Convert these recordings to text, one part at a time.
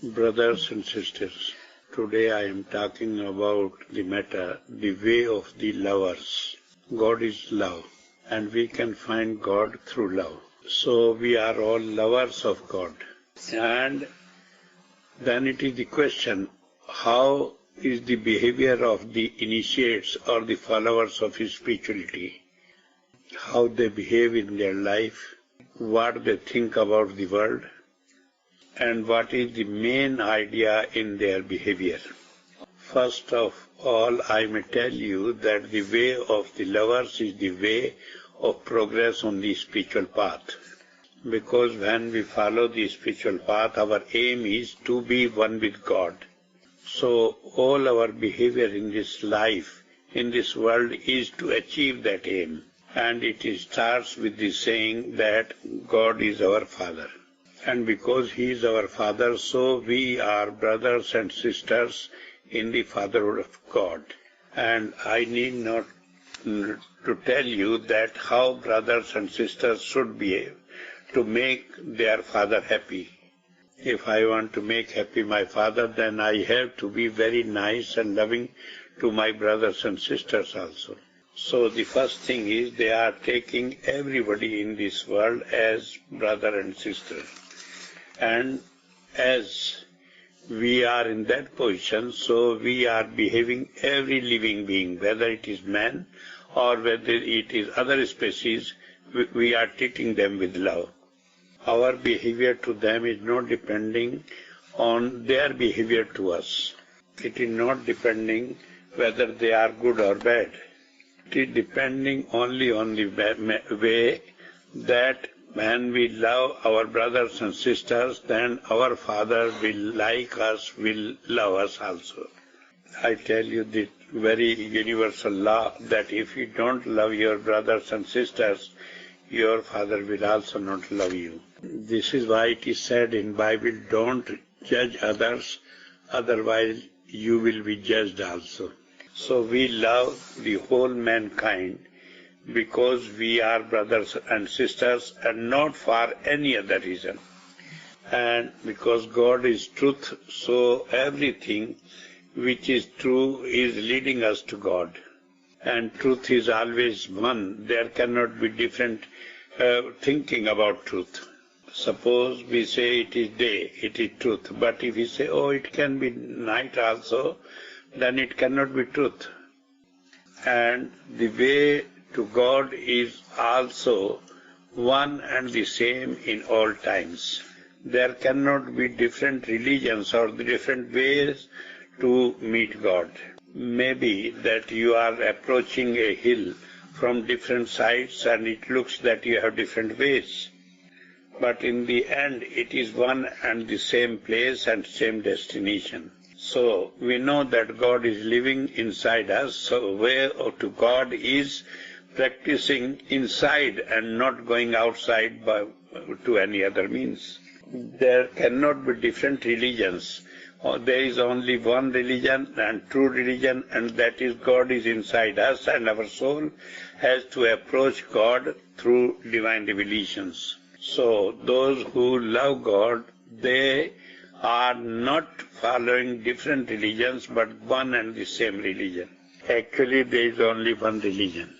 Brothers and sisters, today I am talking about the matter, the way of the lovers. God is love, and we can find God through love. So we are all lovers of God. And then it is the question, how is the behavior of the initiates or the followers of spirituality? How they behave in their life, what they think about the world, and what is the main idea in their behavior. First of all, I may tell you that the way of the lovers is the way of progress on the spiritual path. Because when we follow the spiritual path, our aim is to be one with God. So all our behavior in this life, in this world, is to achieve that aim. And it starts with the saying that God is our Father. And because He is our Father, so we are brothers and sisters in the fatherhood of God. And I need not to tell you that how brothers and sisters should behave to make their father happy. If I want to make happy my father, then I have to be very nice and loving to my brothers and sisters also. So the first thing is they are taking everybody in this world as brother and sister. And as we are in that position, so we are behaving every living being, whether it is man or whether it is other species, we are treating them with love. Our behavior to them is not depending on their behavior to us. It is not depending whether they are good or bad. It is depending only on the way that when we love our brothers and sisters, then our Father will like us, will love us also. I tell you the very universal law that if you don't love your brothers and sisters, your Father will also not love you. This is why it is said in Bible, don't judge others, otherwise you will be judged also. So we love the whole mankind because we are brothers and sisters and not for any other reason. And because God is truth, so everything which is true is leading us to God. And truth is always one. There cannot be different thinking about truth. Suppose we say it is day, it is truth. But if we say, oh, it can be night also, then it cannot be truth. And the way to God is also one and the same in all times. There cannot be different religions or different ways to meet God. Maybe that you are approaching a hill from different sides and it looks that you have different ways. But in the end, it is one and the same place and same destination. So we know that God is living inside us, so way to God is practicing inside and not going outside to any other means. There cannot be different religions. There is only one religion and true religion, and that is God is inside us, and our soul has to approach God through divine revelations. So those who love God, they are not following different religions, but one and the same religion. Actually, there is only one religion.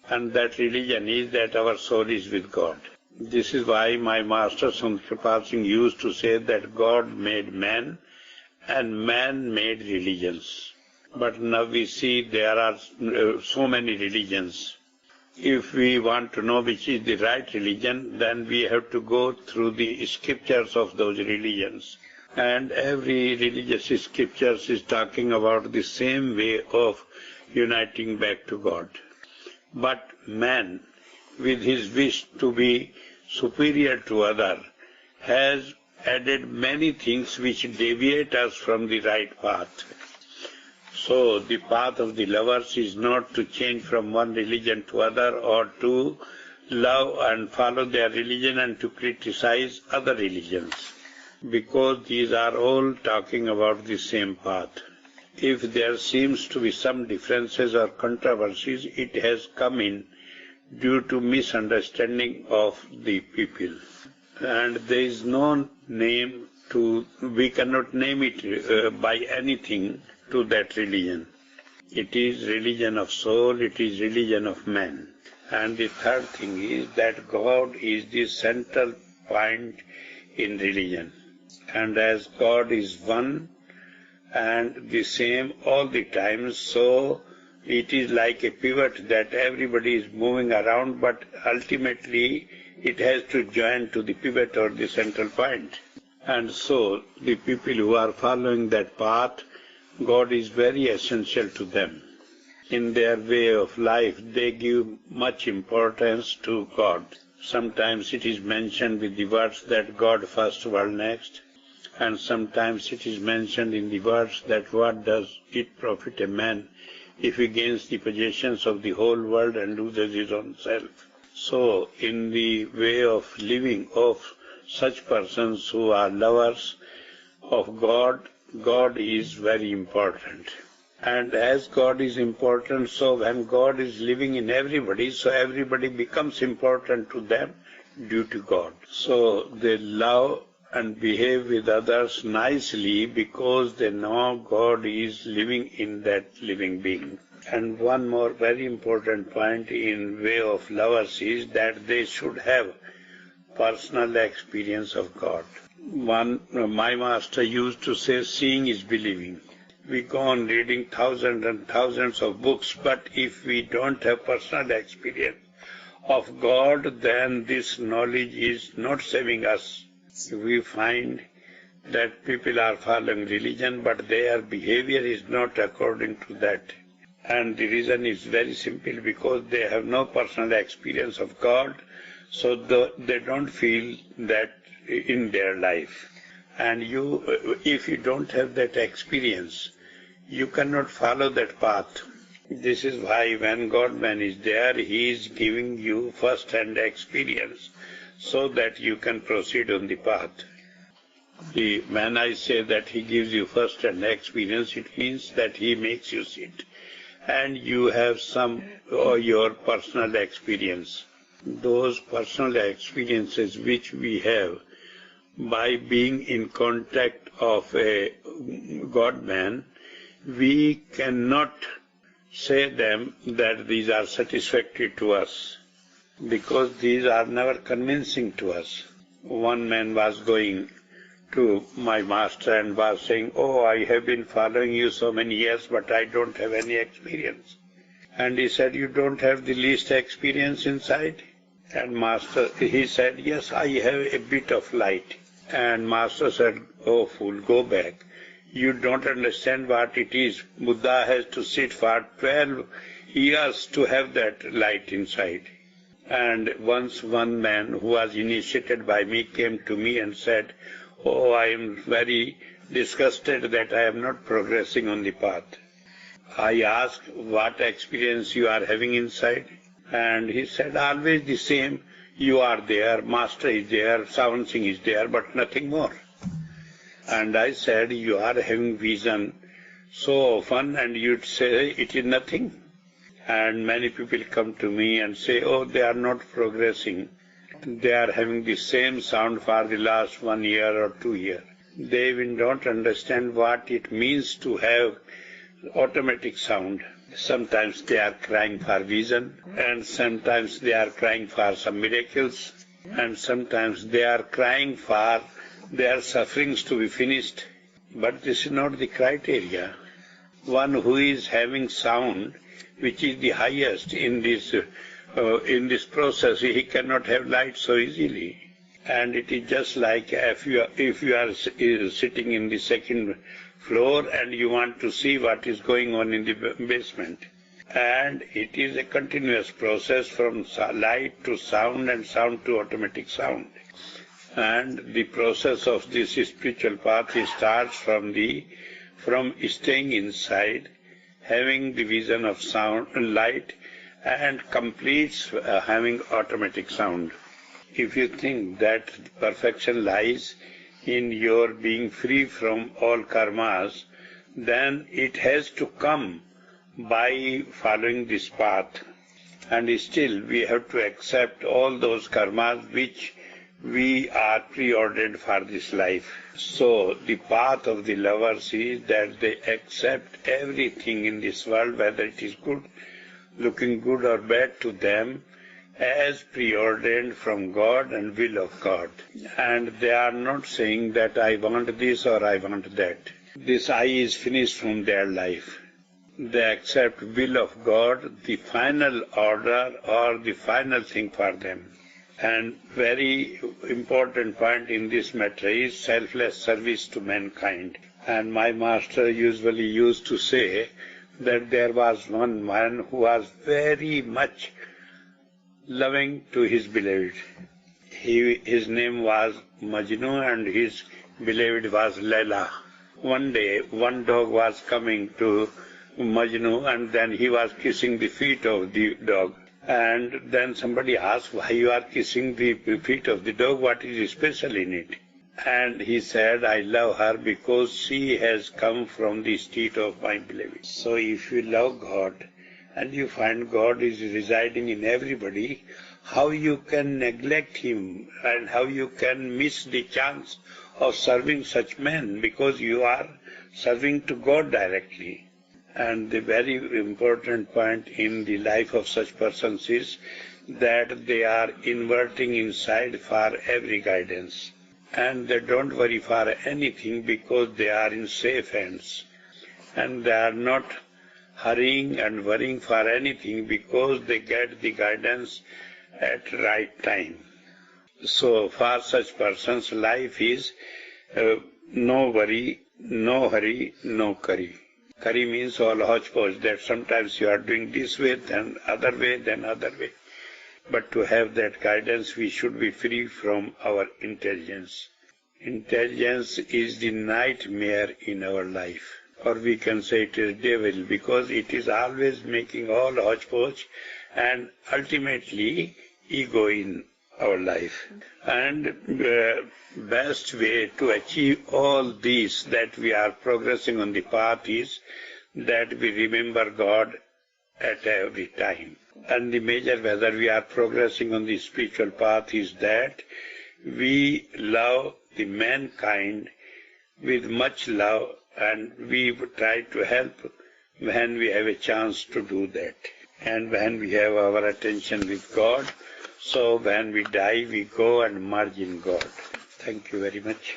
And that religion is that our soul is with God. This is why my master Sant Kripal Singh used to say that God made man and man made religions. But now we see there are so many religions. If we want to know which is the right religion, then we have to go through the scriptures of those religions. And every religious scriptures is talking about the same way of uniting back to God. But man, with his wish to be superior to other, has added many things which deviate us from the right path. So the path of the lovers is not to change from one religion to other or to love and follow their religion and to criticize other religions, because these are all talking about the same path. If there seems to be some differences or controversies, it has come in due to misunderstanding of the people. And there is no name we cannot name it by anything to that religion. It is religion of soul, it is religion of man. And the third thing is that God is the central point in religion. And as God is one and the same all the time, so it is like a pivot that everybody is moving around, but ultimately it has to join to the pivot or the central point. And so the people who are following that path, God is very essential to them. In their way of life, they give much importance to God. Sometimes it is mentioned with the words that God first, world next, and sometimes it is mentioned in the words that what does it profit a man if he gains the possessions of the whole world and loses his own self. So, in the way of living of such persons who are lovers of God, God is very important. And as God is important, so when God is living in everybody, so everybody becomes important to them due to God. So they love and behave with others nicely because they know God is living in that living being. And one more very important point in way of lovers is that they should have personal experience of God. My master used to say, seeing is believing. We go on reading thousands and thousands of books, but if we don't have personal experience of God, then this knowledge is not saving us. We find that people are following religion, but their behavior is not according to that. And the reason is very simple, because they have no personal experience of God, so they don't feel that in their life. And if you don't have that experience, you cannot follow that path. This is why when God-man is there, he is giving you first-hand experience so that you can proceed on the path. When I say that he gives you first-hand experience, it means that he makes you sit and you have some or your personal experience. Those personal experiences which we have by being in contact of a God-man, we cannot say them that these are satisfactory to us, because these are never convincing to us. One man was going to my master and was saying, "Oh, I have been following you so many years, but I don't have any experience." And he said, "You don't have the least experience inside?" And master, he said, "Yes, I have a bit of light." And master said, "Oh, fool, go back. You don't understand what it is. Buddha has to sit for 12 years to have that light inside." And once one man who was initiated by me came to me and said, "Oh, I am very disgusted that I am not progressing on the path." I asked, "What experience you are having inside?" And he said, "Always the same. You are there, master is there, Soami Ji is there, but nothing more." And I said, "You are having vision so often and you'd say it is nothing." And many people come to me and say, "Oh, they are not progressing. They are having the same sound for the last 1 year or 2 years." They even don't understand what it means to have automatic sound. Sometimes they are crying for vision, and sometimes they are crying for some miracles, and sometimes they are crying for their sufferings to be finished. But this is not the criteria. One who is having sound, which is the highest in this process, he cannot have light so easily. And it is just like if you are sitting in the second floor and you want to see what is going on in the basement. And it is a continuous process from light to sound and sound to automatic sound. And the process of this spiritual path starts from staying inside, having the vision of sound and light, and completes having automatic sound. If you think that perfection lies in your being free from all karmas, then it has to come by following this path. And still we have to accept all those karmas which we are preordained for this life. So the path of the lovers is that they accept everything in this world, whether it is good, looking good or bad to them, as preordained from God and will of God. And they are not saying that I want this or I want that. This I is finished from their life. They accept will of God, the final order or the final thing for them. And very important point in this matter is selfless service to mankind. And my master usually used to say that there was one man who was very much loving to his beloved. His name was Majnu and his beloved was Laila. One day, one dog was coming to Majnu and then he was kissing the feet of the dog. And then somebody asked, why you are kissing the feet of the dog? What is special in it? And he said, I love her because she has come from the street of my beloved. So if you love God and you find God is residing in everybody, how you can neglect him and how you can miss the chance of serving such men, because you are serving to God directly. And the very important point in the life of such persons is that they are inverting inside for every guidance. And they don't worry for anything because they are in safe hands. And they are not hurrying and worrying for anything because they get the guidance at right time. So for such persons, life is no worry, no hurry, no curry. Curry means all hodgepodge, that sometimes you are doing this way, then other way, then other way. But to have that guidance, we should be free from our intelligence. Intelligence is the nightmare in our life. Or we can say it is devil, because it is always making all hodgepodge and ultimately ego in our life. And best way to achieve all these, that we are progressing on the path, is that we remember God at every time. And the measure whether we are progressing on the spiritual path is that we love the mankind with much love, and we try to help when we have a chance to do that. And when we have our attention with God, so when we die, we go and merge in God. Thank you very much.